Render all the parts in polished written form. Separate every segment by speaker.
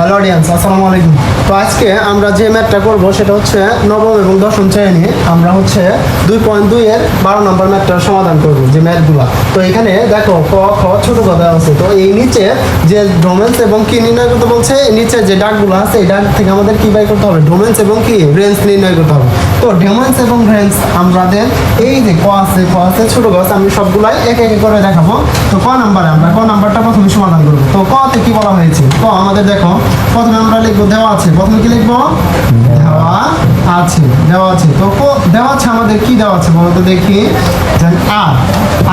Speaker 1: Hello audience, আসসালামু আলাইকুম। তো আজকে আমরা যে ম্যাথটা করব সেটা হচ্ছে নবম এবং দশম শ্রেণী। আমরা হচ্ছে 2.2 এর 12 নম্বর ম্যাথটার সমাধান করব, যে ম্যাথগুলো। তো এখানে দেখো ক খ ছোট কথা আছে। তো এই নিচে যে ডোমেন্স এবং কি নির্ণয় করতে বলছে, নিচে যে ডাকগুলো আছে এই ডাক থেকে আমাদের কি বাই করতে হবে, ডোমেন্স এবং কি রেঞ্জ নির্ণয় করতে হবে। তো ডোমেন্স এবং রেঞ্জ আমাদের এই যে ক আছে ছোট গাছ, আমি সবগুলাই এক এক করে দেখাবো। তো ক নাম্বারটা প্রথমে সমাধান করবো। তো ক তে কি বলা হয়েছে, ক আমাদের দেখো প্রথমে আমরা লিখবো দেওয়া আছে। প্রথমে কি লিখবো, দেওয়া আছে। তো দেওয়া আছে আমাদের কি দেওয়া আছে বলতো দেখি,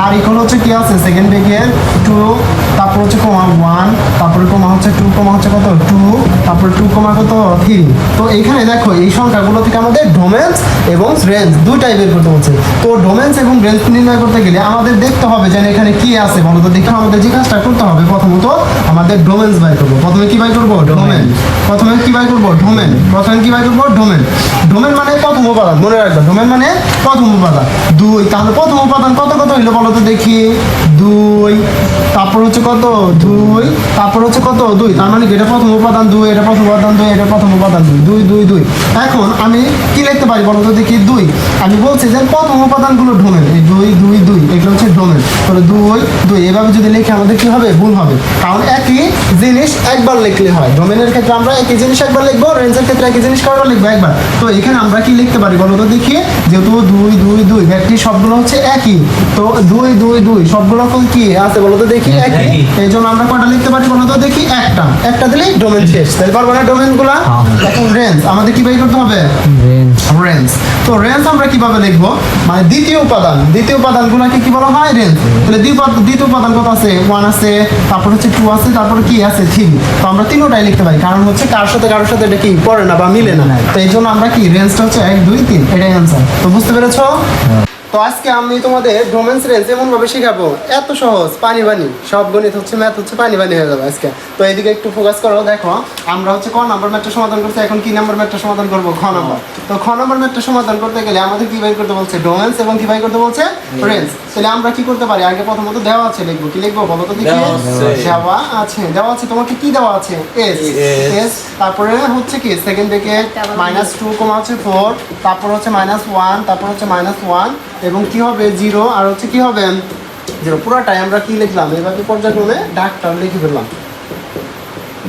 Speaker 1: আর ইকুয়াল হচ্ছে কি আছে সেকেন্ড ব্র্যাকেট 2, তারপর হচ্ছে কমা 1, তারপরে কমা হচ্ছে 2, কমা হচ্ছে কত 2, তারপর 2 কমা কত 3। তো এইখানে দেখো এই সংখ্যাগুলো থেকে আমাদের ডোমেন্স এবং রেঞ্জ দুইটাই বের করতে বলছে। তো ডোমেন্স এবং রেঞ্জ নির্ণয় করতে গেলে আমাদের দেখতে হবে যে এখানে কি আছে বলতো দেখে আমাদের যে কাজটা করতে হবে, প্রথমত আমাদের ডোমেন্স বাই করবো। প্রথমে কি বাই করবো, ডোমেন। প্রথমে কি বাই করবো, ডোমেন। ডোমেন মানে প্রথম উপাদান, মনে রাখবে ডোমেন মানে প্রথম উপাদান 2। তাহলে প্রথম উপাদান কত হইলো বলো তো দেখি, 2, তারপর হচ্ছে কত 2, তারপর হচ্ছে কত 2। তার মানে এটা প্রথম উপাদান 2, এটা প্রথম উপাদান 2, এটা প্রথম উপাদান 2, 2, 2, 2। এখন আমি কি লিখতে পারি বলো তো দেখি, 2। আমি বলছি যে প্রথম উপাদানগুলো ডোমেন, এই 2, 2, 2 এগুলো হচ্ছে ডোমেন। তাহলে 2, 2 এভাবে যদি লিখে আমাদের কি হবে, ভুল হবে। কারণ একই জিনিস একবার লিখলে হয়। ডোমেনের ক্ষেত্রে আমরা একই জিনিস একবার লিখবো, রেঞ্জের ক্ষেত্রে একই জিনিস কয়বার লিখবো, একবার। তো এখানে আমরা কি লিখতে পারি বলো তো দেখি, যেহেতু 2, 2, 2 ব্যক্তি সবগুলো হচ্ছে একই, তো 2, 2, 2 সবগুলো কি আছে বলো তো দেখি, একই। এই জন্য আমরা কয়টা লিখতে পারি বলো তো দেখি, একটা দিলেই ডোমেন শেষ। তাহলে পারবো না ডোমেনগুলা। এখন রেঞ্জ আমাদের কি বের করতে হবে, রেঞ্জ। তো রেঞ্জ আমরা কিভাবে লিখবো, মানে দ্বিতীয় উপাদানগুলোকে কি বলা হয়, রেঞ্জ। তাহলে দ্বিতীয় উপাদান কত আছে, 1 আছে, তারপর হচ্ছে 2 আছে, তারপর কি আছে 3। তো আমরা তিনটাই লিখতে পারি, কারণ হচ্ছে কারোর সাথে এটা কি পড়ে না বা মিলে না। তো এই জন্য আমরা কি রেঞ্জটা হচ্ছে 1, 2, 3, এটাই অ্যান্সার। তো বুঝতে পেরেছো? তো আজকে আমি তোমাদের ডোমেন্স রেঞ্জ এমন ভাবে শেখাবো, এত সহজ, পানি সব গণিত হচ্ছে, ম্যাথ হচ্ছে পানি হয়ে যাবে আজকে। তো এইদিকে একটু ফোকাস করো। দেখো আমরা হচ্ছে ক নাম্বার ম্যাথটা সমাধান করছি, এখন কি নাম্বার ম্যাথটা সমাধান করবো, খ নাম্বার। তো খ নাম্বার ম্যাথটা সমাধান করতে গেলে আমাদের কি বাই করতে বলছে, ডোমেন্স এবং কি বাই করতে বলছে, রেঞ্জ। তাহলে আমরা কি করতে পারি, আগে প্রথমত দেওয়া আছে লিখবো। কি লিখবো বলো তো দেখি, দেওয়া আছে তোমাকে কি দেওয়া আছে, এস। তারপরে হচ্ছে কি সেকেন্ড ব্র্যাকেট -2, কমা হচ্ছে 4, তারপর হচ্ছে -1, তারপর হচ্ছে -1 এবং কি হবে 0, আর হচ্ছে কি হবে 0। পুরোটাই আমরা কি লিখলাম, এভাবে পর্যায়ক্রমে ডাকটা লিখে ফেললাম।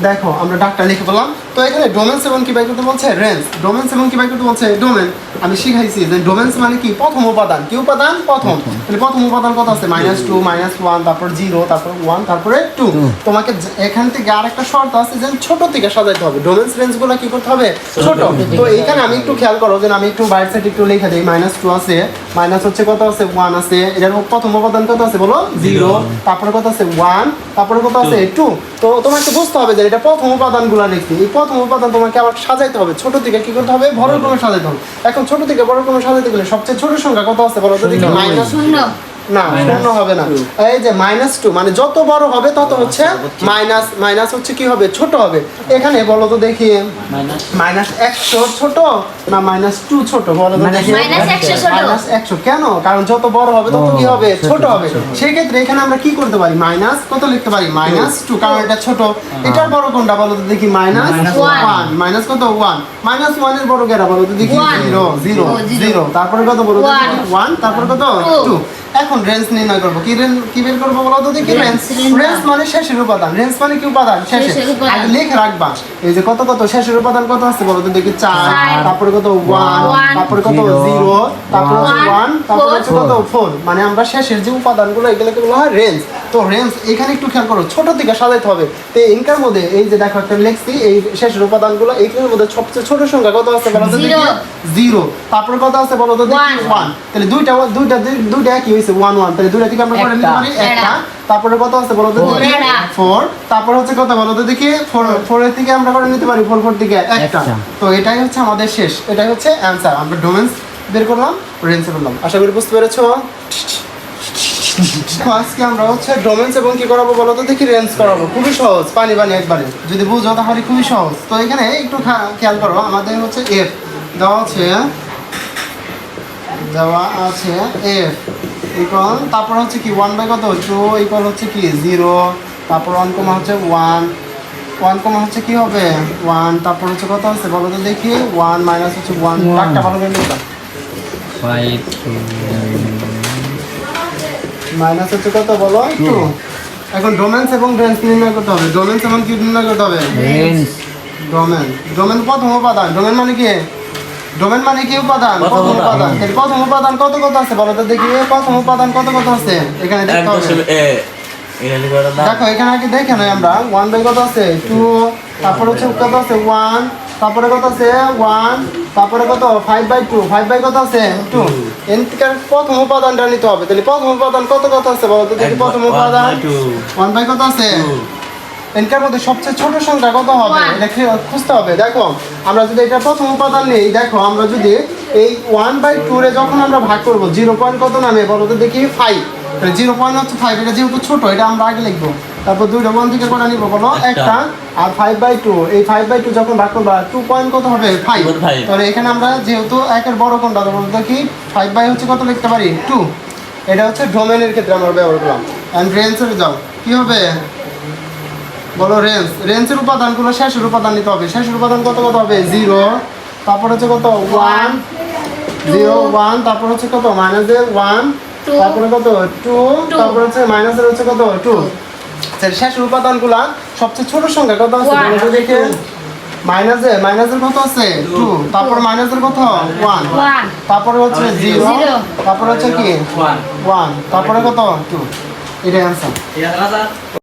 Speaker 1: দেখো আমরা ডাকটা লিখে ফেললাম। তো এখানে ডোমেন্স এবং কি বাই করতে বলছে, রেঞ্জ। ডোমেন্স এবং কি বাই করতে বলছে, ডোমেন। আমি শিখাইছি যে ডোমেন্স মানে কি, প্রথম উপাদান। কি উপাদান, প্রথম। তাহলে প্রথম উপাদান কত আছে, -2, -1, তারপর 0, তারপর 1, তারপরে 2। তোমাকে এখান থেকে আরেকটা শর্ত আছে যে ছোট থেকে সাজাইতে হবে। ডোমেন্স রেঞ্জগুলো কি করতে হবে, ছোট। তো এইখানে আমি একটু খেয়াল করো যে আমি একটু বাইরের সাইড একটু লিখে দিই। -2 আছে, মাইনাস হচ্ছে কত আছে 1 আছে, এটার প্রথম উপাদান কত আছে বলো, 0, তারপরে কত আছে 1, তারপরে কত আছে 2। তো তোমাকে বুঝতে হবে যে এটা প্রথম উপাদানগুলো লিখতে, এই প্রথম উপাদান তোমাকে আবার সাজাইতে হবে, ছোট থেকে কি করতে হবে, বড় ক্রমে সাজাইতে হবে। এখন ছোট থেকে বড় ক্রমে সাজাইতে গেলে সবচেয়ে ছোট সংখ্যা কত আছে বলো তো দেখি, -0 না, শূন্য হবে না। এই যে -2 মানে যত বড় হবে তত হচ্ছে মাইনাস হচ্ছে কি হবে, ছোট হবে। এখানে বলো তো দেখি, -100 ছোট না -2 ছোট বলো তো দেখি, -100 কেন, কারণ যত বড় হবে তত কি হবে, ছোট হবে। সেই ক্ষেত্রে এখানে আমরা কি করতে পারি, মাইনাস কত লিখতে পারি, -2, কারণ এটা ছোট। এটার বড় কোনটা বলো তো দেখি, -1, মাইনাস কত 1, -1 এর বড় কেটা বলো তো দেখি, 0, তারপরে কত বলো তো দেখি 1, তারপরে কত 2। এখন রেঞ্জ নির্ণয় করবো। কি বের করবো বলো তো দেখি, রেঞ্জ মানে শেষের উপাদান। রেঞ্জ মানে কি উপাদান, শেষের। আগে লিখে রাখবা এই যে কত শেষের উপাদান কত আছে বলো তো দেখি, 4, তারপরে কত 1, তারপরে কত 0, তারপরে 1, তারপরে হচ্ছে কত 4। মানে আমরা শেষের যে উপাদানগুলো এগুলোকে বলা হয় রেঞ্জ। তো রেঞ্জ এখানে একটু খেয়াল করো, ছোট থেকে সাজাইতে হবে। তো এনকার মধ্যে এই যে দেখো একটা লিখছি, এই শেষের উপাদানগুলো এইগুলোর মধ্যে সবচেয়ে ছোট সংখ্যা কত আছে বলো তো দেখি, 0, তারপরে কত আছে বলো তো দেখি 1। তাহলে দুইটা একই হইছে 1, 1। তাহলে দুইটা থেকে আমরা করে নিতে পারি একটা। তারপরে কত আছে বলো তো দেখি 4, তারপর হচ্ছে কত বলো তো দেখি 4 এর থেকে আমরা করে নিতে পারি 4 থেকে একটা। তো এটাই হচ্ছে আমাদের শেষ, এটাই হচ্ছে অ্যানসার। আমরা ডোমেন্স বের করলাম, রেঞ্জ করলাম। আশা করি বুঝতে পেরেছো। আজকে আমরা হচ্ছে ডোমেন্স এবং কি করাবো বলো তো দেখি, রেঞ্জ করাবো। খুবই সহজ, পানি একবারে, যদি বুঝো তাহলে খুবই সহজ। তো এখানে একটু খেয়াল করো, আমাদের হচ্ছে এফ দেওয়া আছে এফ ইকুয়াল, তারপর হচ্ছে কি 1/কত 2 ইকুয়াল হচ্ছে কি 0, তারপর 1, হচ্ছে 1, 1 কমা হচ্ছে কি হবে 1, তারপর হচ্ছে কত আছে বলো তো দেখি 1 মাইনাস হচ্ছে 1, একটা ভালো করে লিখবা।
Speaker 2: 5
Speaker 1: মাইনাস হচ্ছে কত বলো 2। এখন ডোমেন্স এবং রেঞ্জ নির্ণয় করতে হবে। ডোমেন্স এবং কি নির্ণয় করতে হবে?
Speaker 2: Range
Speaker 1: domain. ডোমেন প্রথম উপাদান। ডোমেন মানে কি? ডোমেন মানে কি উপাদান?
Speaker 2: প্রথম
Speaker 1: প্রথম
Speaker 2: উপাদান।
Speaker 1: উপাদান। এর প্রথম উপাদান কত কত আছে বলো তো দেখি। প্রথম উপাদান কত কত আছে এখানে দেখতে হবে। দেখো এখানে আগে দেখে নয় আমরা 1 বাই কত আছে 2, তারপরে হচ্ছে কত আছে 1, তারপরে কত আছে 1, তারপরে কত 5 বাই 2, 5 বাই কত আছে 2। এর প্রথম উপাদানটা নিতে হবে। তাহলে প্রথম উপাদান কত কত আছে বলো তো দেখি। প্রথম উপাদান 1 বাই কত আছে। এনকার মধ্যে সবচেয়ে ছোট সংখ্যা কত হবে এটা খুঁজতে হবে। দেখো আমরা যদি এটা প্রথম উপাদান নেই, দেখো আমরা যদি এই 1 বাই 2 রে যখন আমরা ভাগ করব 0 পয়েন্ট কত নামে বলো তো দেখি 5। 0 পয়েন্ট হচ্ছে 5, এটা যেহেতু ছোট এটা আমরা আগে লিখবো। তারপর 2টা 1 থেকে কটা নিব বলো একটা। আর 5 বাই 2, এই 5 বাই 2 যখন ভাগ করবা 2 পয়েন্ট কত হবে 5। তাহলে এখানে আমরা যেহেতু একের বড় কোনটা বলো দেখি 5 বাই হচ্ছে কত লিখতে পারি 2। এটা হচ্ছে ডোমেনের ক্ষেত্রে আমরা ব্যবহার করলাম। এন্ড রেঞ্জের যাও কি হবে বলো। রেঞ্জ। রেঞ্জের উপাদানগুলো শেষের উপাদান নিতে হবে। শেষের উপাদান কত কত হবে 0, তারপর হচ্ছে কত 1, 0 1, তারপর হচ্ছে কত মাইনাসের 1, তারপরে কত 2, তারপর হচ্ছে মাইনাসের হচ্ছে কত 2। শেষের উপাদানগুলো সবচেয়ে ছোট সংখ্যা কত আছে বলো তো দেখে। মাইনাসের কত আছে 2, তারপর মাইনাসের কত 1, তারপরে হচ্ছে 0, তারপর হচ্ছে কি 1, তারপরে কত 2। এটাই आंसर।